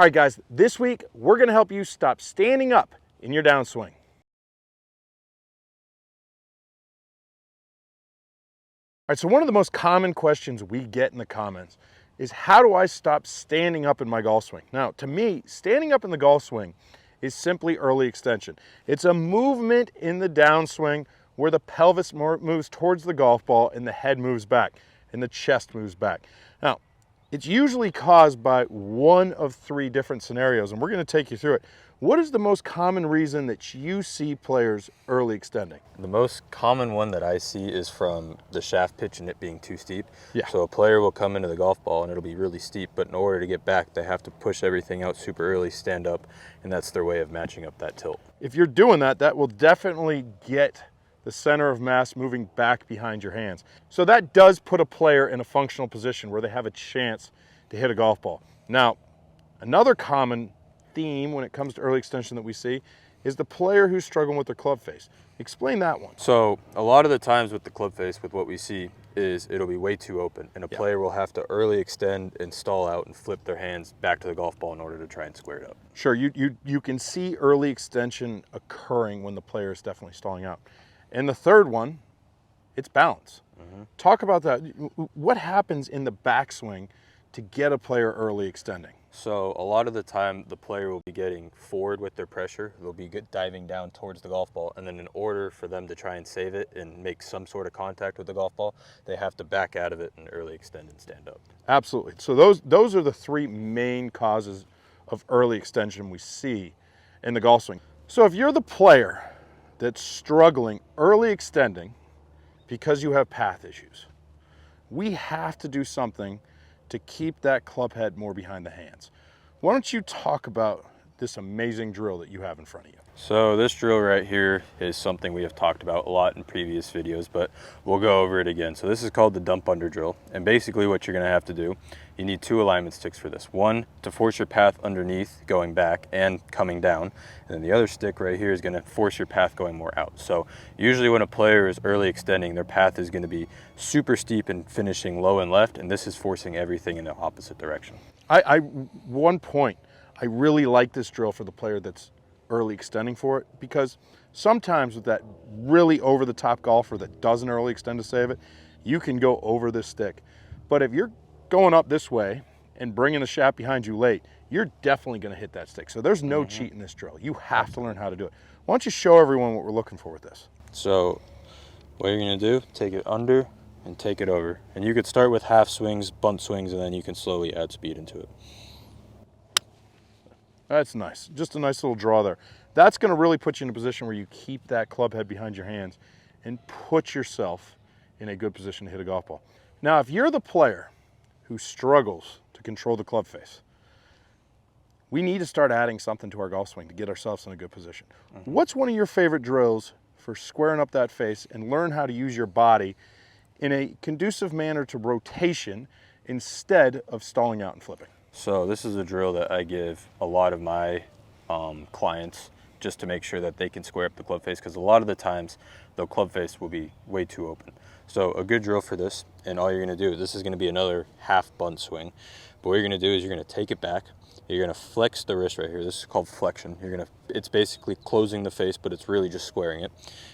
All right, guys, this week we're going to help you stop standing up in your downswing. All right, so one of the most common questions we get in the comments is, how do I stop standing up in my golf swing? Now, to me, standing up in the golf swing is simply early extension. It's a movement in the downswing where the pelvis moves towards the golf ball and the head moves back and the chest moves back. Now, it's usually caused by one of three different scenarios, and we're going to take you through it. What is the most common reason that you see players early extending? The most common one that I see is from the shaft pitch and it being too steep. Yeah. So a player will come into the golf ball and it'll be really steep, but in order to get back, they have to push everything out super early, stand up, and that's their way of matching up that tilt. If you're doing that, that will definitely get the center of mass moving back behind your hands. So that does put a player in a functional position where they have a chance to hit a golf ball. Now, another common theme when it comes to early extension that we see is the player who's struggling with their club face. Explain that one. So a lot of the times with the club face, with what we see is it'll be way too open, and a player will have to early extend and stall out and flip their hands back to the golf ball in order to try and square it up. Sure, you can see early extension occurring when the player is definitely stalling out. And the third one, it's balance. Talk about that. What happens in the backswing to get a player early extending? So a lot of the time, the player will be getting forward with their pressure. They'll be diving down towards the golf ball, and then in order for them to try and save it and make some sort of contact with the golf ball, they have to back out of it and early extend and stand up. Absolutely. So those are the three main causes of early extension we see in the golf swing. So if you're the player that's struggling early extending because you have path issues, we have to do something to keep that club head more behind the hands. Why don't you talk about this amazing drill that you have in front of you? So this drill right here is something we have talked about a lot in previous videos, but we'll go over it again. So this is called the dump under drill. And basically what you're gonna have to do, you need two alignment sticks for this. One, to force your path underneath going back and coming down. And then the other stick right here is gonna force your path going more out. So usually when a player is early extending, their path is gonna be super steep and finishing low and left, and this is forcing everything in the opposite direction. One point, I really like this drill for the player that's early extending for it, because sometimes with that really over-the-top golfer that doesn't early extend to save it, you can go over this stick. But if you're going up this way and bringing the shaft behind you late, you're definitely going to hit that stick. So there's no cheat in this drill. You have to learn how to do it. Why don't you show everyone what we're looking for with this? So what you're going to do, take it under and take it over. And you could start with half swings, bunt swings, and then you can slowly add speed into it. That's nice. Just a nice little draw there. That's going to really put you in a position where you keep that club head behind your hands and put yourself in a good position to hit a golf ball. Now, if you're the player who struggles to control the club face, we need to start adding something to our golf swing to get ourselves in a good position. What's one of your favorite drills for squaring up that face and learn how to use your body in a conducive manner to rotation instead of stalling out and flipping? So this is a drill that I give a lot of my clients just to make sure that they can square up the club face, because a lot of the times the club face will be way too open. So a good drill for this, and all you're going to do, this is going to be another half bunt swing, but what you're going to do is you're going to take it back, you're going to flex the wrist right here. This is called flexion. It's basically closing the face, but it's really just squaring it.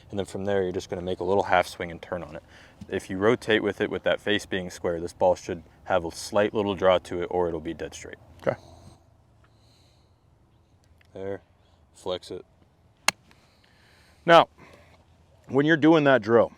And then from there, you're just going to make a little half swing and turn on it. If you rotate with it, with that face being square, this ball should have a slight little draw to it, or it'll be dead straight. Okay. There, flex it. Now, when you're doing that drill,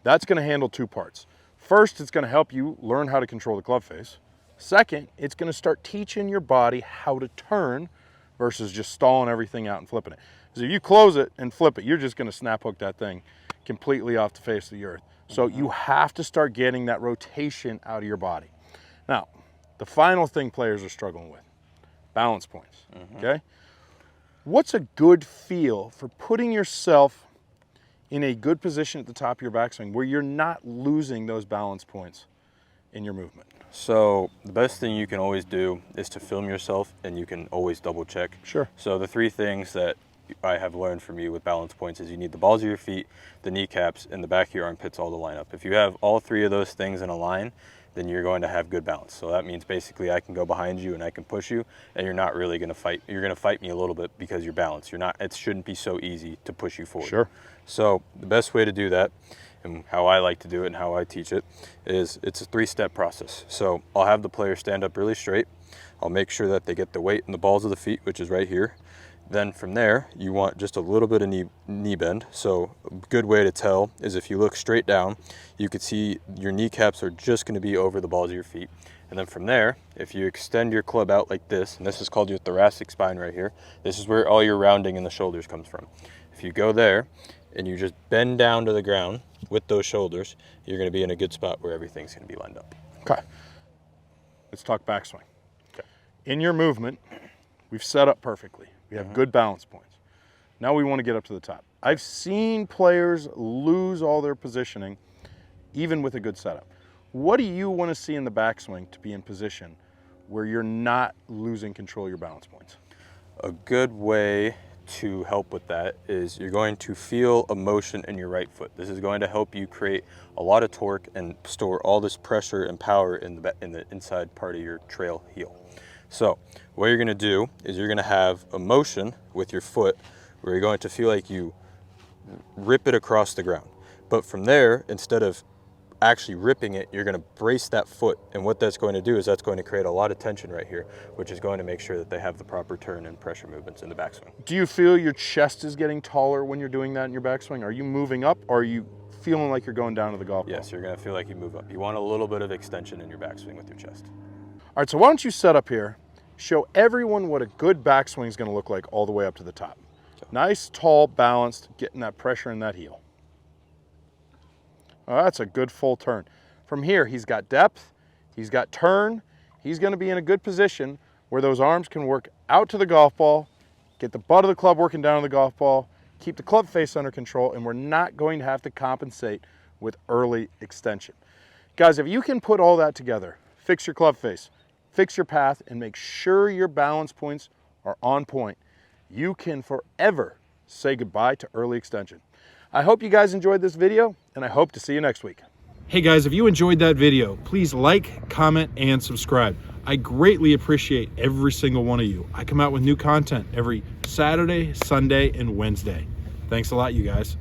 that's going to handle two parts. First, it's going to help you learn how to control the club face. Second, it's going to start teaching your body how to turn versus just stalling everything out and flipping it. Because if you close it and flip it, you're just going to snap hook that thing completely off the face of the earth. So you have to start getting that rotation out of your body. Now, the final thing players are struggling with, balance points, okay? What's a good feel for putting yourself in a good position at the top of your backswing where you're not losing those balance points in your movement? So the best thing you can always do is to film yourself, and you can always double check. Sure. So the three things that I have learned from you with balance points is you need the balls of your feet, the kneecaps, and the back of your armpits all to line up. If you have all three of those things in a line, then you're going to have good balance. So that means basically I can go behind you and I can push you, and you're not really going to fight. You're going to fight me a little bit because you're balanced. You're not. It shouldn't be so easy to push you forward. Sure. So the best way to do that, and how I like to do it and how I teach it, is it's a 3-step process. So I'll have the player stand up really straight. I'll make sure that they get the weight in the balls of the feet, which is right here. Then from there, you want just a little bit of knee bend. So a good way to tell is if you look straight down, you can see your kneecaps are just going to be over the balls of your feet. And then from there, if you extend your club out like this, and this is called your thoracic spine right here, this is where all your rounding in the shoulders comes from. If you go there and you just bend down to the ground with those shoulders, you're going to be in a good spot where everything's going to be lined up. Okay. Let's talk backswing. Okay. In your movement, we've set up perfectly. We have good balance points. Now we want to get up to the top. I've seen players lose all their positioning, even with a good setup. What do you want to see in the backswing to be in position where you're not losing control of your balance points? A good way to help with that is you're going to feel a motion in your right foot. This is going to help you create a lot of torque and store all this pressure and power in the inside part of your trail heel. So what you're going to do is you're going to have a motion with your foot where you're going to feel like you rip it across the ground. But from there, instead of actually ripping it, you're going to brace that foot. And what that's going to do is that's going to create a lot of tension right here, which is going to make sure that they have the proper turn and pressure movements in the backswing. Do you feel your chest is getting taller when you're doing that in your backswing? Are you moving up, or are you feeling like you're going down to the golf ball? Yes, you're going to feel like you move up. You want a little bit of extension in your backswing with your chest. All right, so why don't you set up here, show everyone what a good backswing is going to look like all the way up to the top. Nice, tall, balanced, getting that pressure in that heel. Oh, that's a good full turn. From here, he's got depth, he's got turn, he's going to be in a good position where those arms can work out to the golf ball, get the butt of the club working down to the golf ball, keep the club face under control, and we're not going to have to compensate with early extension. Guys, if you can put all that together, fix your club face, fix your path, and make sure your balance points are on point, you can forever say goodbye to early extension. I hope you guys enjoyed this video, and I hope to see you next week. Hey guys, if you enjoyed that video, please like, comment, and subscribe. I greatly appreciate every single one of you. I come out with new content every Saturday, Sunday, and Wednesday. Thanks a lot, you guys.